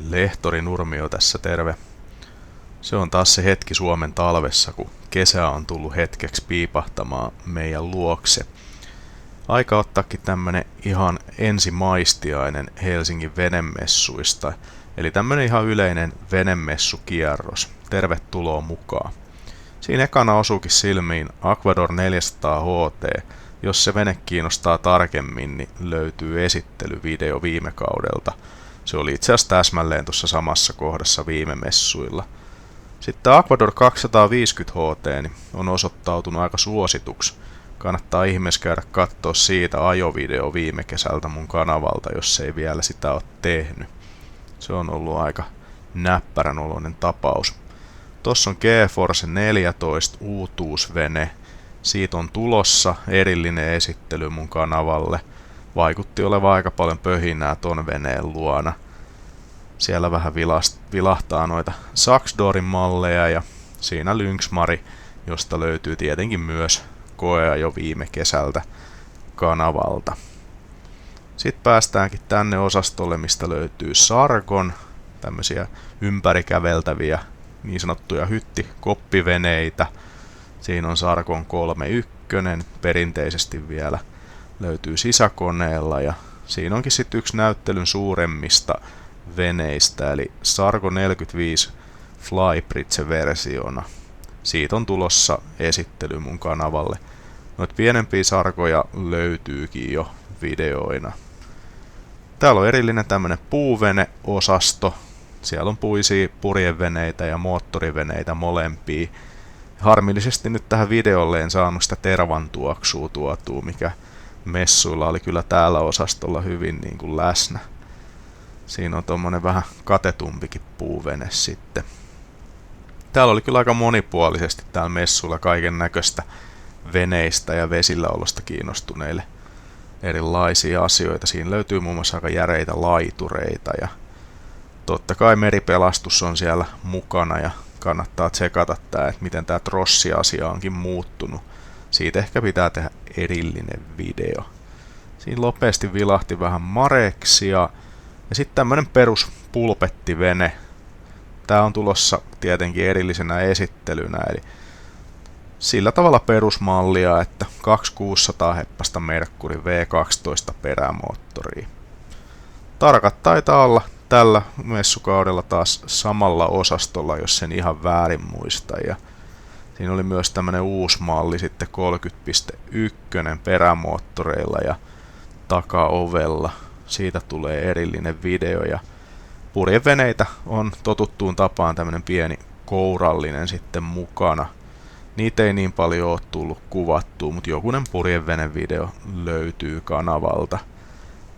Lehtori Nurmio tässä terve. Se on taas se hetki Suomen talvessa, kun kesä on tullut hetkeksi piipahtamaan meidän luokse. Aika ottaakin tämmönen ihan ensimaistiainen Helsingin venemessuista, eli tämmönen ihan yleinen venemessukierros. Tervetuloa mukaan. Siinä ekana osuukin silmiin Aquador 400 HT. Jos se vene kiinnostaa tarkemmin, niin löytyy esittelyvideo viime kaudelta. Se oli itse asiassa täsmälleen tuossa samassa kohdassa viime messuilla. Sitten Aquador 250 HT niin on osoittautunut aika suosituksi. Kannattaa ihmeessä käydä katsoa siitä ajovideo viime kesältä mun kanavalta, jos ei vielä sitä ole tehnyt. Se on ollut aika näppärän oloinen tapaus. Tossa on GeForce 14 uutuusvene. Siitä on tulossa erillinen esittely mun kanavalle. Vaikutti olevan aika paljon pöhinää ton veneen luona. Siellä vähän vilahtaa noita Saxdoorin malleja ja siinä Lynxmari, josta löytyy tietenkin myös koea jo viime kesältä kanavalta. Sitten päästäänkin tänne osastolle, mistä löytyy Sargon, tämmöisiä ympärikäveltäviä niin sanottuja hyttikoppiveneitä. Siinä on Sargon 3.1, perinteisesti vielä löytyy sisäkoneella ja siinä onkin sitten yksi näyttelyn suuremmista veneistä, eli Sargo 45 Flybridge-versiona. Siitä on tulossa esittely mun kanavalle. Noita pienempiä sarkoja löytyykin jo videoina. Täällä on erillinen tämmönen puuvene-osasto. Siellä on puisia purjeveneitä ja moottoriveneitä molempia. Harmillisesti nyt tähän videolle en saanut sitä tervan tuoksua tuotua, mikä messuilla oli kyllä täällä osastolla hyvin niin kuin läsnä. Siinä on tommonen vähän katetumpikin puuvene sitten. Täällä oli kyllä aika monipuolisesti täällä messuilla kaiken näköistä veneistä ja vesilläolosta kiinnostuneille erilaisia asioita. Siinä löytyy muun muassa aika järeitä laitureita ja totta kai meripelastus on siellä mukana ja kannattaa tsekata tää, että miten tää trossi-asia onkin muuttunut. Siitä ehkä pitää tehdä erillinen video. Siinä nopeasti vilahti vähän mareksia ja sitten tämmönen perus pulpettivene. Tää on tulossa tietenkin erillisenä esittelynä, eli sillä tavalla perusmallia, että 2600 heppasta Mercury V12 perämoottoria. Tarkat taitaa olla tällä messukaudella taas samalla osastolla, jos sen ihan väärin muista. Ja siinä oli myös tämmönen uusi malli sitten 30.1 perämoottoreilla ja takaovella. Siitä tulee erillinen video ja purjeveneitä on totuttuun tapaan tämmönen pieni kourallinen sitten mukana. Niitä ei niin paljon ole tullut kuvattua, mutta jokunen purjevenevideo löytyy kanavalta.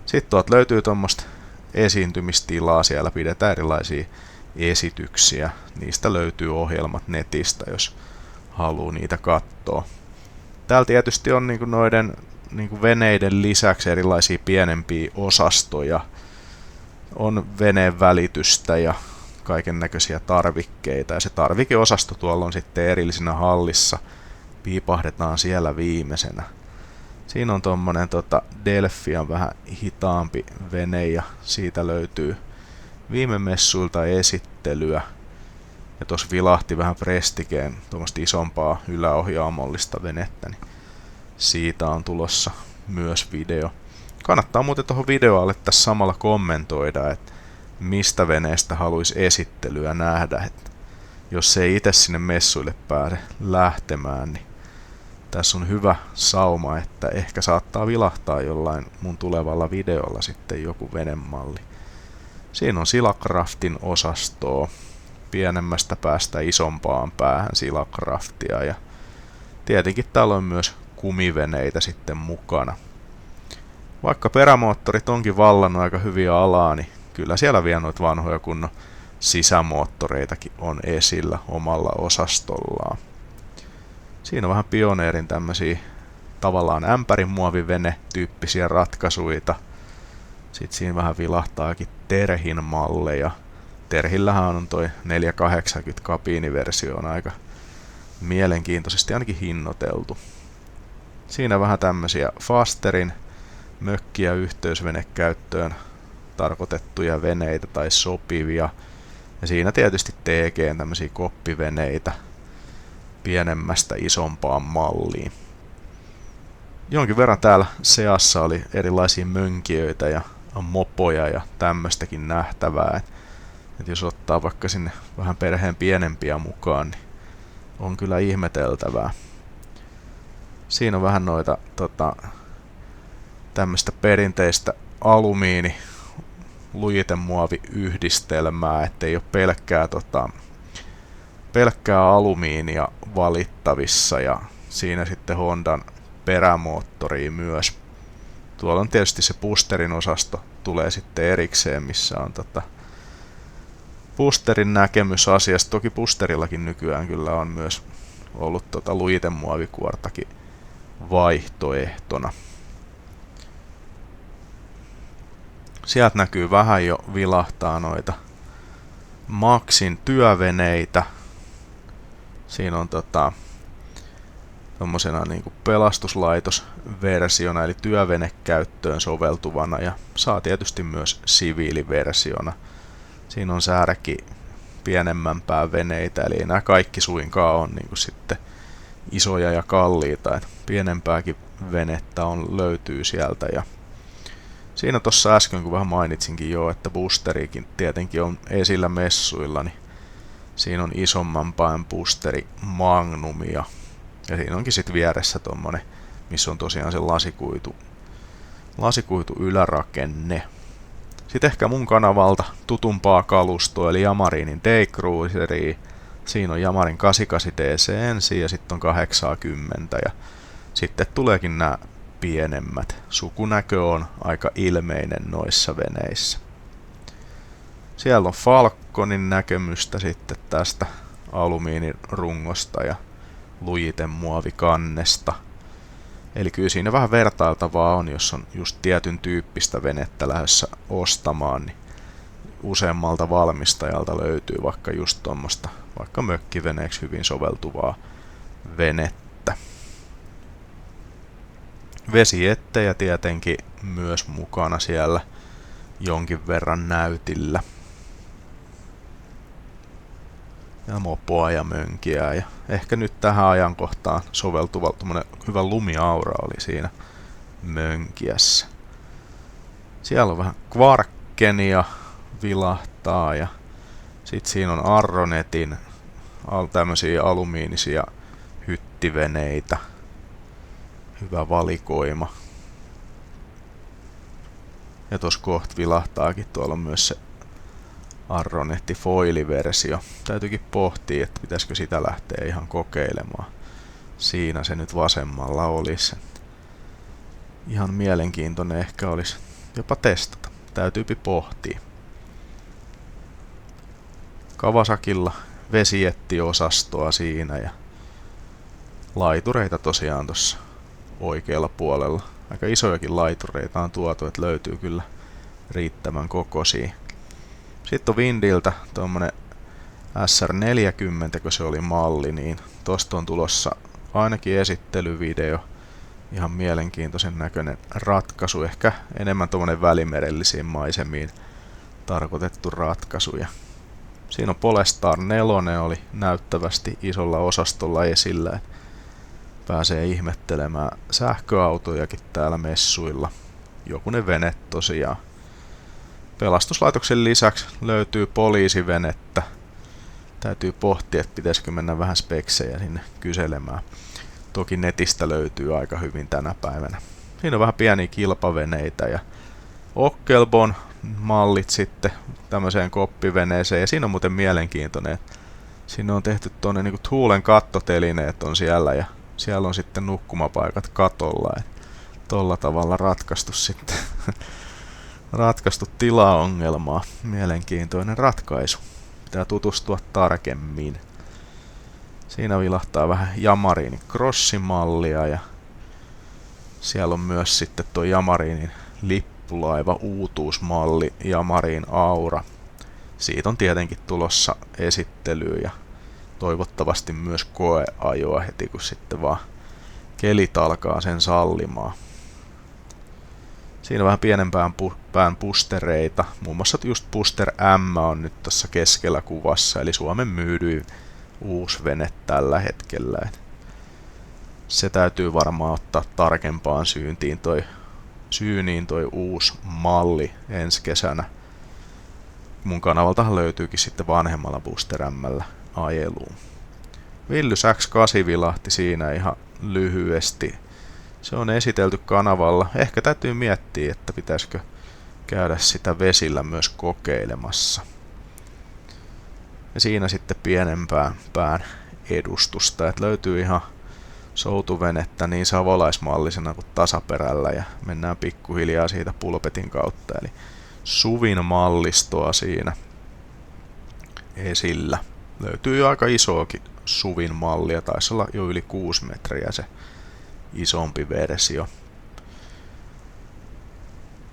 Sitten tuolta löytyy tuommoista esiintymistilaa, siellä pidetään erilaisia esityksiä. Niistä löytyy ohjelmat netistä, jos haluaa niitä katsoa. Täällä tietysti on niinku noiden niinku veneiden lisäksi erilaisia pienempiä osastoja. On veneen välitystä ja kaiken näköisiä tarvikkeita. Ja se tarvikeosasto tuolla on sitten erillisenä hallissa. Piipahdetaan siellä viimeisenä. Siinä on tommonen Delfian vähän hitaampi vene ja siitä löytyy viime messuilta esittelyä. Ja tossa vilahti vähän Prestigeen tuommoista isompaa yläohjaamollista venettä, niin siitä on tulossa myös video. Kannattaa muuten tuohon videoalle tässä samalla kommentoida, että mistä veneestä haluaisi esittelyä nähdä. Että jos ei itse sinne messuille pääse lähtemään, niin tässä on hyvä sauma, että ehkä saattaa vilahtaa jollain mun tulevalla videolla sitten joku venemalli. Siinä on Silakraftin osastoa, pienemmästä päästä isompaan päähän Silakraftia ja tietenkin täällä on myös kumiveneitä sitten mukana. Vaikka perämoottorit onkin vallannut aika hyviä alaa, niin kyllä siellä vielä noita vanhoja kunnon sisämoottoreitakin on esillä omalla osastollaan. Siinä on vähän Pioneerin tämmösiä tavallaan ämpärin muovivene tyyppisiä ratkaisuita. Sitten siinä vähän vilahtaakin Terhin malleja. Terhillähän on toi 480 kabiiniversio, on aika mielenkiintoisesti ainakin hinnoiteltu. Siinä vähän tämmösiä Fasterin mökki- ja yhteysvenekäyttöön tarkoitettuja veneitä tai sopivia. Ja siinä tietysti TG:n tämmöisiä koppiveneitä pienemmästä isompaan malliin. Jonkin verran täällä seassa oli erilaisia mönkijöitä ja mopoja ja tämmöstäkin nähtävää. Et jos ottaa vaikka sinne vähän perheen pienempiä mukaan, niin on kyllä ihmeteltävää. Siinä on vähän noita tämmöistä perinteistä alumiini lujitemuoviyhdistelmää, ettei ole pelkkää alumiinia valittavissa, ja siinä sitten Hondan perämoottoria myös. Tuolla on tietysti se boosterin osasto tulee sitten erikseen, missä on boosterin näkemys asiasta. Toki boosterillakin nykyään kyllä on myös ollut lujitemuovikuortakin vaihtoehtona. Sieltä näkyy vähän jo vilahtaa noita Maxin työveneitä. Siinä on tommosena niinku pelastuslaitosversiona eli työvenekäyttöön soveltuvana, ja saa tietysti myös siviiliversiona. Siinä on sääräkin pienemmänpää veneitä, eli nämä kaikki suinkaan on niinku sitten isoja ja kalliita. Et pienempääkin venettä löytyy sieltä. Ja siinä tuossa äsken, kun vähän mainitsinkin jo, että boosterikin tietenkin on esillä messuilla, niin siinä on isomman pään boosteri Magnumia. Ja siinä onkin sitten vieressä tommonen, missä on tosiaan se lasikuitu ylärakenne. Sitten ehkä mun kanavalta tutumpaa kalustoa, eli Yamarinin Day-Cruiseria. Siinä on Yamarin 88 TC ensin ja sitten on 80. Ja sitten tuleekin nämä pienemmät. Sukunäkö on aika ilmeinen noissa veneissä. Siellä on Falconin näkemystä sitten tästä alumiinirungosta ja lujitemuovikannesta. Eli kyllä siinä vähän vertailtavaa on, jos on just tietyn tyyppistä venettä lähdössä ostamaan, niin useammalta valmistajalta löytyy vaikka just tuommoista, vaikka mökkiveneeksi hyvin soveltuvaa venettä. Vesiettejä tietenkin myös mukana siellä jonkin verran näytillä. Ja mopoa ja mönkiä, ja ehkä nyt tähän ajankohtaan soveltuva hyvä lumiaura oli siinä mönkiässä. Siellä on vähän Quarkenia vilahtaa, ja sitten siinä on Arronetin tämmöisiä alumiinisia hyttiveneitä. Hyvä valikoima. Ja tuossa kohta vilahtaakin, tuolla on myös se Arronetti foiliversio. Täytyykin pohtia, että pitäisikö sitä lähteä ihan kokeilemaan. Siinä se nyt vasemmalla olisi. Ihan mielenkiintoinen ehkä olisi jopa testata. Täytyypi pohtia. Kawasakilla vesiettiosastoa siinä ja laitureita tosiaan tuossa oikealla puolella. Aika isojakin laitureita on tuotu, että löytyy kyllä riittävän kokoisia. Sitten on Windiltä tuommoinen SR40, kun se oli malli, niin tosta on tulossa ainakin esittelyvideo. Ihan mielenkiintoisen näköinen ratkaisu, ehkä enemmän tuommoinen välimerellisiin maisemiin tarkoitettu ratkaisu. Ja siinä on Polestar 4, oli näyttävästi isolla osastolla esillä. Pääsee ihmettelemään sähköautojakin täällä messuilla. Jokunen vene tosiaan. Pelastuslaitoksen lisäksi löytyy poliisivenettä. Täytyy pohtia, että pitäisikö mennä vähän speksejä sinne kyselemään. Toki netistä löytyy aika hyvin tänä päivänä. Siinä on vähän pieniä kilpaveneitä ja Ockelbon mallit sitten tämmöiseen koppiveneeseen. Ja siinä on muuten mielenkiintoinen, että siinä on tehty tuonne niinku tuulen kattotelineet on siellä ja siellä on sitten nukkumapaikat katolla. Tolla tavalla ratkaistu sitten ratkaistu tilaongelmaa. Mielenkiintoinen ratkaisu. Pitää tutustua tarkemmin. Siinä vilahtaa vähän Yamarinin Crossi-mallia ja siellä on myös sitten tuo Yamarinin lippulaiva uutuusmalli Yamarin Aura. Siitä on tietenkin tulossa esittelyä ja toivottavasti myös koeajoa heti kun sitten vaan kelit alkaa sen sallimaan. Siinä vähän pienempään pään pustereita. Muun muassa just Puster M on nyt tässä keskellä kuvassa, eli Suomen myydyin uusi vene tällä hetkellä. Se täytyy varmaan ottaa tarkempaan syyniin toi uusi malli ensi kesänä. Mun kanavaltahan löytyykin sitten vanhemmalla Buster M:llä ajeluun. Villys X8 vilahti siinä ihan lyhyesti. Se on esitelty kanavalla. Ehkä täytyy miettiä, että pitäisikö käydä sitä vesillä myös kokeilemassa. Ja siinä sitten pienempään pään edustusta. Et löytyy ihan soutuvenettä niin savolaismallisena kuin tasaperällä ja mennään pikkuhiljaa siitä pulpetin kautta. Eli Suvin mallistoa siinä esillä. Löytyy jo aika isoakin Suvin mallia, taisi olla jo yli 6 metriä se isompi versio.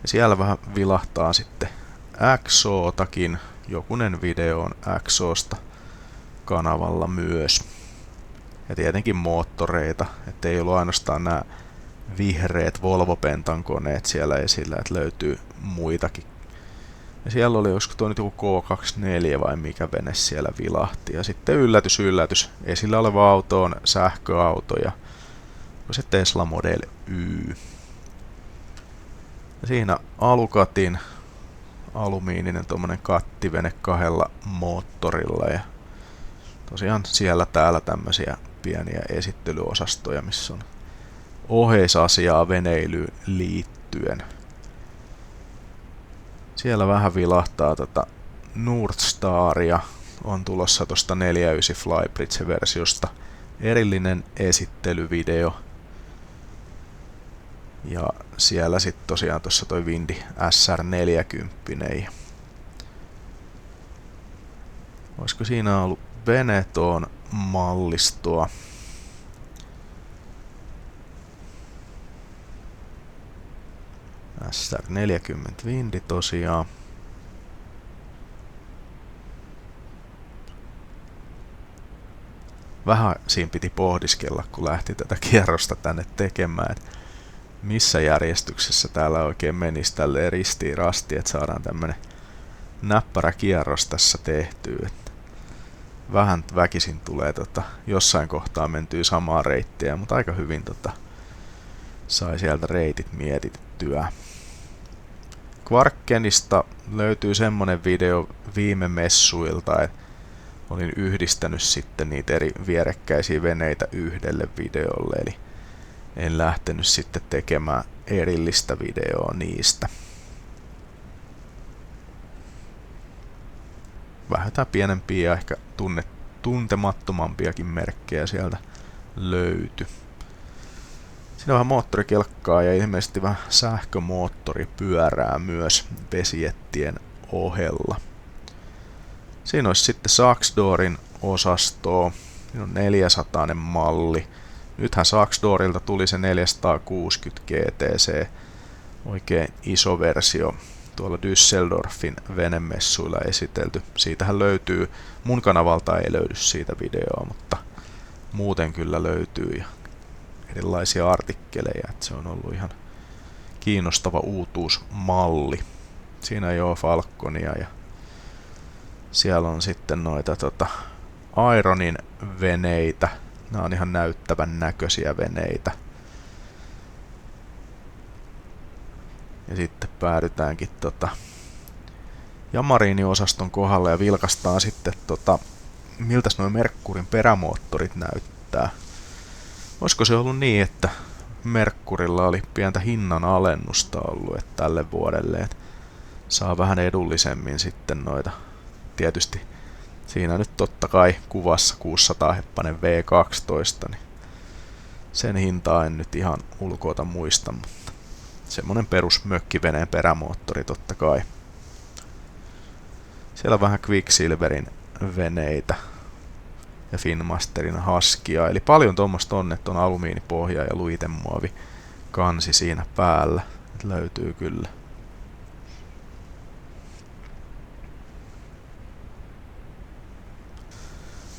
Ja siellä vähän vilahtaa sitten XOtakin, jokunen video on XOsta kanavalla myös. Ja tietenkin moottoreita, ettei ollut ainoastaan nämä vihreät Volvo Pentan koneet siellä esillä, että löytyy muitakin. Ja siellä oli joskus tuo nyt joku K24 vai mikä vene siellä vilahti. Ja sitten yllätys, esillä oleva auto on sähköauto ja se Tesla Model Y. Ja siinä Alukatin alumiininen tuommoinen kattivene 2 moottorilla ja tosiaan siellä täällä tämmöisiä pieniä esittelyosastoja, missä on oheisasiaa veneilyyn liittyen. Siellä vähän vilahtaa Nordstaria, on tulossa tuosta 49 Flybridge-versiosta erillinen esittelyvideo. Ja siellä sitten tosiaan tuossa toi Windy SR40. Olisiko siinä ollut Benetton mallistoa? SR40 Windy tosiaan. Vähän siinä piti pohdiskella, kun lähti tätä kierrosta tänne tekemään, että missä järjestyksessä täällä oikein menisi tälleen ristiin rastiin, että saadaan tämmönen näppärä kierros tässä tehtyä. Vähän väkisin tulee jossain kohtaa mentyy samaa reittiä, mutta aika hyvin sai sieltä reitit mietittyä. Quarkenista löytyy semmonen video viime messuilta, että olin yhdistänyt sitten niitä eri vierekkäisiä veneitä yhdelle videolle, eli en lähtenyt sitten tekemään erillistä videoa niistä. Vähän jotain pienempiä ja ehkä tuntemattomampiakin merkkejä sieltä löytyi. Siinä on vähän moottorikelkkaa ja ilmeisesti vähän sähkömoottoripyörää myös vesiettien ohella. Siinä olisi sitten Saxdoorin osastoa. Siinä on 400 malli. Nythän Saxdoorilta tuli se 460 GTC, oikein iso versio, tuolla Düsseldorfin venemessuilla esitelty. Siitähän löytyy, mun kanavalta ei löydy siitä videoa, mutta muuten kyllä löytyy ja erilaisia artikkeleja, että se on ollut ihan kiinnostava uutuusmalli. Siinä ei ole Falconia ja siellä on sitten noita Ironin veneitä. Nämä on ihan näyttävän näköisiä veneitä. Ja sitten päädytäänkin Jamariini-osaston kohdalle ja vilkastaan sitten miltäs nuo Mercurin perämoottorit näyttää. Olisiko se ollut niin, että Mercurilla oli pientä hinnan alennusta ollut että tälle vuodelle, että saa vähän edullisemmin sitten noita. Tietysti siinä nyt totta kai kuvassa 600-heppainen V12, niin sen hintaa en nyt ihan ulkoota muista, mutta semmonen perus mökkiveneen perämoottori totta kai. Siellä on vähän Quicksilverin veneitä ja Finmasterin Huskia, eli paljon tuommoista on, että on alumiinipohja ja luitemuovi kansi siinä päällä, että löytyy kyllä.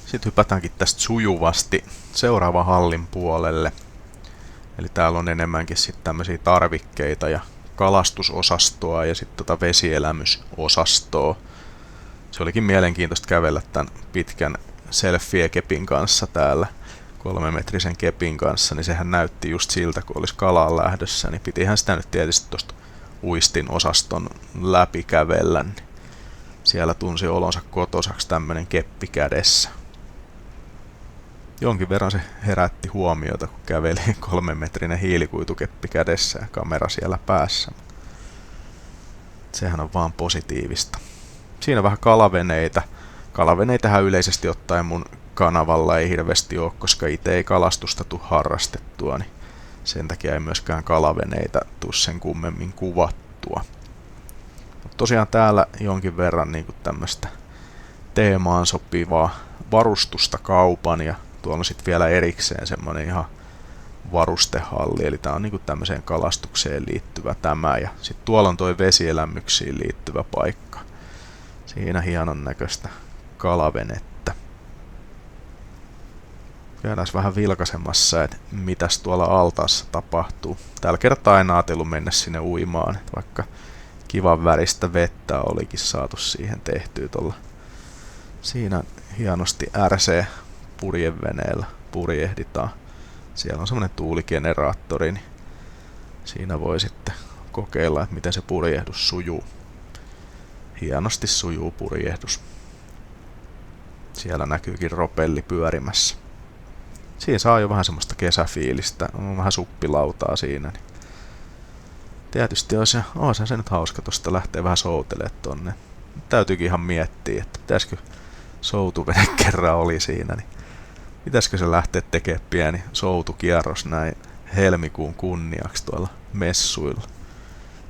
Sitten hypätäänkin tästä sujuvasti seuraavan hallin puolelle. Eli täällä on enemmänkin sitten tämmöisiä tarvikkeita ja kalastusosastoa ja sitten vesielämysosastoa. Se olikin mielenkiintoista kävellä tämän pitkän selfie-kepin kanssa täällä, 3-metrisen kepin kanssa, niin sehän näytti just siltä, kun olisi kalaan lähdössä, niin pitihän sitä nyt tietysti tuosta uistin osaston läpi kävellä, niin siellä tunsi olonsa kotosaksi tämmönen keppi kädessä. Jonkin verran se herätti huomiota, kun käveli 3-metrinen hiilikuitukeppi kädessä ja kamera siellä päässä. Sehän on vaan positiivista. Siinä on vähän kalaveneitä. Kalaveneitähän yleisesti ottaen mun kanavalla ei hirveästi ole, koska itse ei kalastusta tule harrastettua, niin sen takia ei myöskään kalaveneitä tule sen kummemmin kuvattua. Mutta tosiaan täällä jonkin verran niin tämmöistä teemaan sopivaa varustusta kaupan, ja tuolla on sitten vielä erikseen semmonen ihan varustehalli, eli tää on niin tämmöiseen kalastukseen liittyvä tämä, ja sitten tuolla on toi vesielämyksiin liittyvä paikka. Siinä hienon näköistä kalavenettä. Käydään vähän vilkaisemassa, että mitäs tuolla altaassa tapahtuu. Tällä kertaa en ajatellut mennä sinne uimaan, vaikka kivan väristä vettä olikin saatu siihen tehtyä tuolla. Siinä hienosti RC-purjeveneellä purjehditaan. Siellä on semmonen tuuligeneraattori, niin siinä voi sitten kokeilla, että miten se purjehdus sujuu. Hienosti sujuu purjehdus. Siellä näkyykin propelli pyörimässä. Siinä saa jo vähän semmoista kesäfiilistä. On vähän suppilautaa siinä. Niin tietysti olisi se nyt hauska tosta lähteä vähän soutelemaan tonne. Täytyykin ihan miettiä, että pitäisikö soutuvene kerran oli siinä. Niin pitäisikö se lähteä tekemään pieni soutukierros näin helmikuun kunniaksi tuolla messuilla.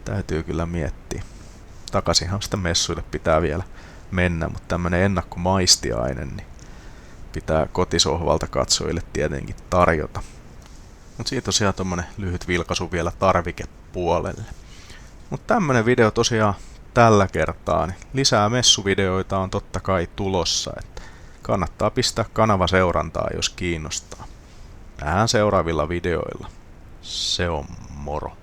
Täytyy kyllä miettiä. Takaisinhan sitä messuille pitää vielä mennä, mutta tämmönen ennakkomaistiainen niin pitää kotisohvalta katsojille tietenkin tarjota. Mutta siitä tosiaan tommonen lyhyt vilkaisu vielä tarvikepuolelle. Mutta tämmönen video tosiaan tällä kertaa. Niin lisää messuvideoita on totta kai tulossa, että kannattaa pistää kanava seurantaa, jos kiinnostaa. Nähdään seuraavilla videoilla. Se on moro.